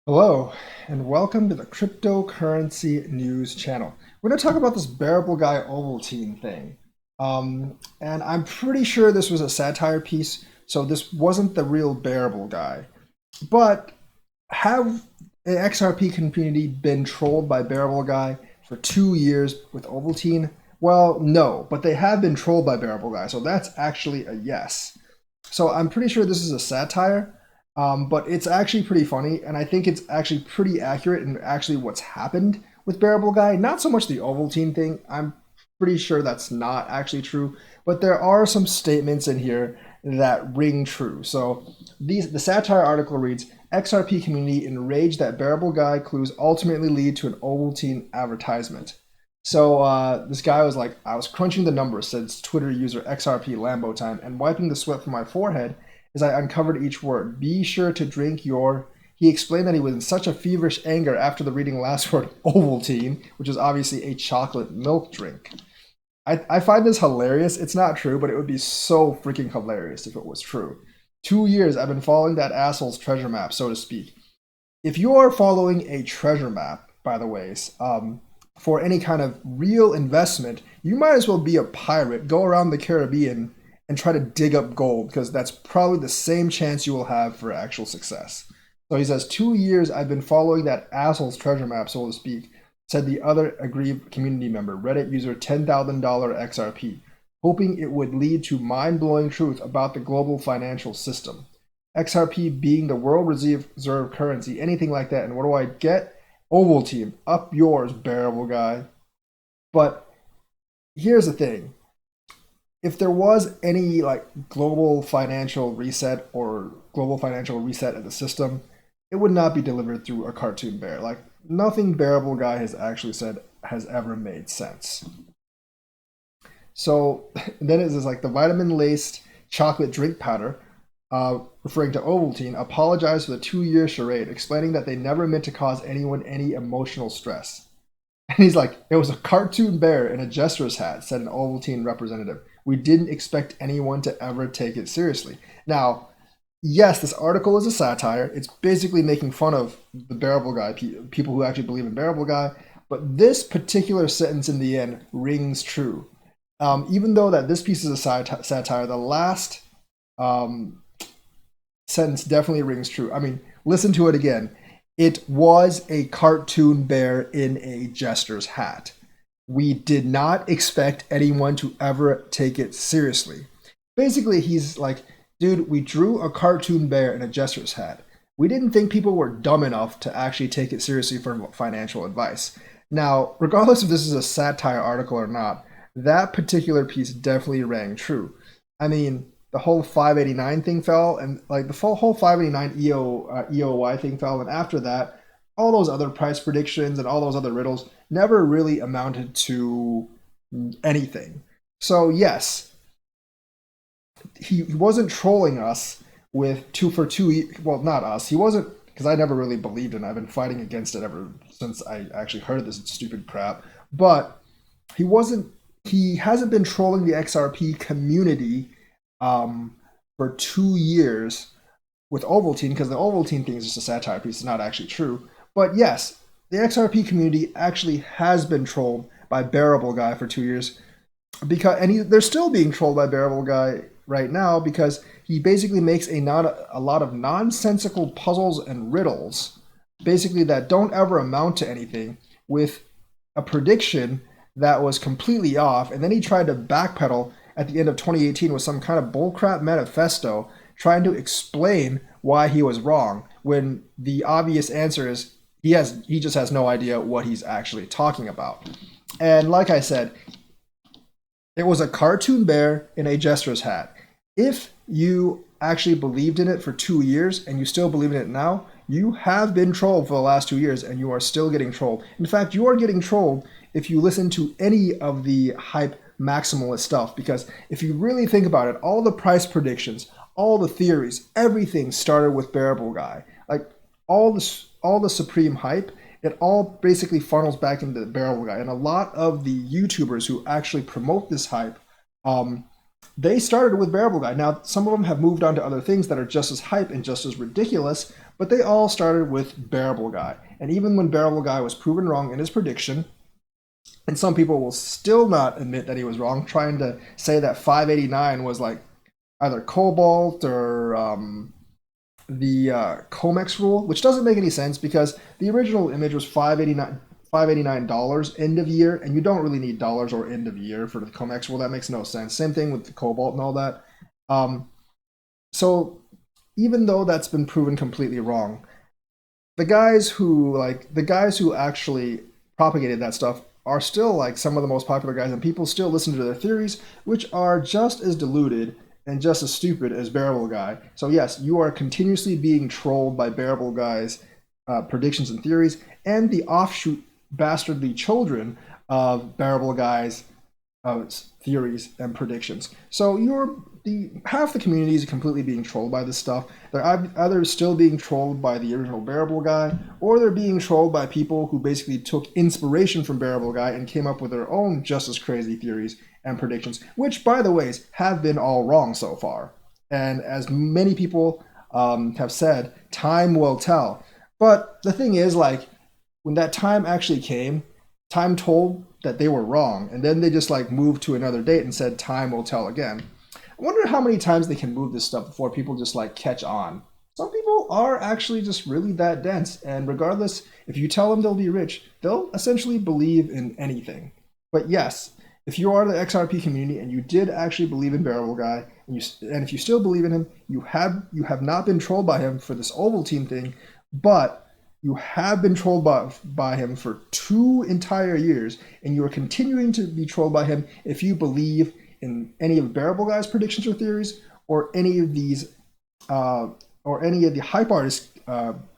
Hello, and welcome to the Cryptocurrency News channel. We're going to talk about this Bearableguy Ovaltine thing. And I'm pretty sure this was a satire piece, so this wasn't the real Bearable guy. But have the XRP community been trolled by Bearableguy for 2 years with Ovaltine? Well, no, but they have been trolled by Bearableguy, so that's actually a yes. So I'm pretty sure this is a satire, but it's actually pretty funny, and I think it's actually pretty accurate in actually what's happened with Bearableguy. Not so much the Ovaltine thing. I'm pretty sure that's not actually true, but there are some statements in here that ring true. So the satire article reads: XRP community enraged that Bearableguy clues ultimately lead to an Ovaltine advertisement. So this guy was like, I was crunching the numbers, says Twitter user XRP Lambo Time, and wiping the sweat from my forehead as I uncovered each word. Be sure to drink your. He explained that he was in such a feverish anger after the reading last word Ovaltine, which is obviously a chocolate milk drink. I find this hilarious. It's not true, but it would be so freaking hilarious if it was true. 2 years I've been following that asshole's treasure map, so to speak. If you are following a treasure map, by the way, for any kind of real investment, you might as well be a pirate, go around the Caribbean and try to dig up gold, because that's probably the same chance you will have for actual success. So he says, 2 years I've been following that asshole's treasure map, so to speak, said the other aggrieved community member, Reddit user $10,000 XRP, hoping it would lead to mind-blowing truth about the global financial system. XRP being the world reserve currency, anything like that. And what do I get? Ovaltine, up yours, Bearableguy. But here's the thing. If there was any like global financial reset or global financial reset of the system, it would not be delivered through a cartoon bear. Like nothing Bearableguy has actually said has ever made sense. So then it says like the vitamin laced chocolate drink powder, referring to Ovaltine, apologized for the 2 year charade, explaining that they never meant to cause anyone any emotional stress. And he's like, it was a cartoon bear in a jester's hat, said an Ovaltine representative. We didn't expect anyone to ever take it seriously. Now, yes, this article is a satire. It's basically making fun of the Bearableguy, people who actually believe in Bearableguy. But this particular sentence in the end rings true. Even though that this piece is a satire, the last sentence definitely rings true. I mean, listen to it again. It was a cartoon bear in a jester's hat. We did not expect anyone to ever take it seriously. Basically, he's like, dude, we drew a cartoon bear in a jester's hat. We didn't think people were dumb enough to actually take it seriously for financial advice. Now, regardless if this is a satire article or not, that particular piece definitely rang true. I mean, the whole 589 thing fell, and like the whole 589 EOY thing fell, and after that, all those other price predictions and all those other riddles never really amounted to anything. So yes, he wasn't trolling us with two for two. Well, not us. He wasn't, because I never really believed in it. I've been fighting against it ever since I actually heard this stupid crap. But he wasn't. He hasn't been trolling the XRP community for 2 years with Ovaltine, because the Ovaltine thing is just a satire piece. It's not actually true. But yes, the XRP community actually has been trolled by Bearableguy for 2 years, they're still being trolled by Bearableguy right now, because he basically makes a lot of nonsensical puzzles and riddles, basically that don't ever amount to anything, with a prediction that was completely off, and then he tried to backpedal at the end of 2018 with some kind of bullcrap manifesto trying to explain why he was wrong, when the obvious answer is he just has no idea what he's actually talking about. And like I said, it was a cartoon bear in a jester's hat. If you actually believed in it for 2 years and you still believe in it now, you have been trolled for the last 2 years and you are still getting trolled. In fact, you are getting trolled if you listen to any of the hype maximalist stuff, because if you really think about it, all the price predictions, all the theories, everything started with Bearableguy. Like all the supreme hype, it all basically funnels back into the Bearableguy. And a lot of the YouTubers who actually promote this hype They started with Bearableguy. Now, some of them have moved on to other things that are just as hype and just as ridiculous, but they all started with Bearableguy. And even when Bearableguy was proven wrong in his prediction, and some people will still not admit that he was wrong, trying to say that 589 was like either Cobalt or the COMEX rule, which doesn't make any sense because the original image was $589 end of year, and you don't really need dollars or end of year for the COMEX rule. That makes no sense. Same thing with the Cobalt and all that. So even though that's been proven completely wrong, the guys who actually propagated that stuff are still like some of the most popular guys, and people still listen to their theories, which are just as diluted and just as stupid as Bearableguy. So yes, you are continuously being trolled by Bearableguy's predictions and theories, and the offshoot bastardly children of Bearableguy's theories and predictions. So half the community is completely being trolled by this stuff. They're either still being trolled by the original Bearableguy, or they're being trolled by people who basically took inspiration from Bearableguy and came up with their own just as crazy theories and predictions, which, by the way, have been all wrong so far. And as many people have said, time will tell. But the thing is, like, when that time actually came, time told that they were wrong, and then they just like moved to another date and said time will tell again. I wonder how many times they can move this stuff before people just like catch on. Some people are actually just really that dense, and regardless, if you tell them they'll be rich, they'll essentially believe in anything. But yes, if you are the XRP community and you did actually believe in Bearableguy, and if you still believe in him, you have not been trolled by him for this Ovaltine thing, but you have been trolled by him for 2 entire years, and you are continuing to be trolled by him if you believe in any of Bearableguy's predictions or theories, or any of these, or any of the hype artist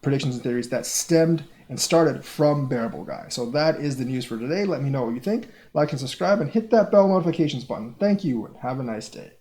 predictions and theories that stemmed and started from Bearableguy. So that is the news for today. Let me know what you think. Like and subscribe, and hit that bell notifications button. Thank you, and have a nice day.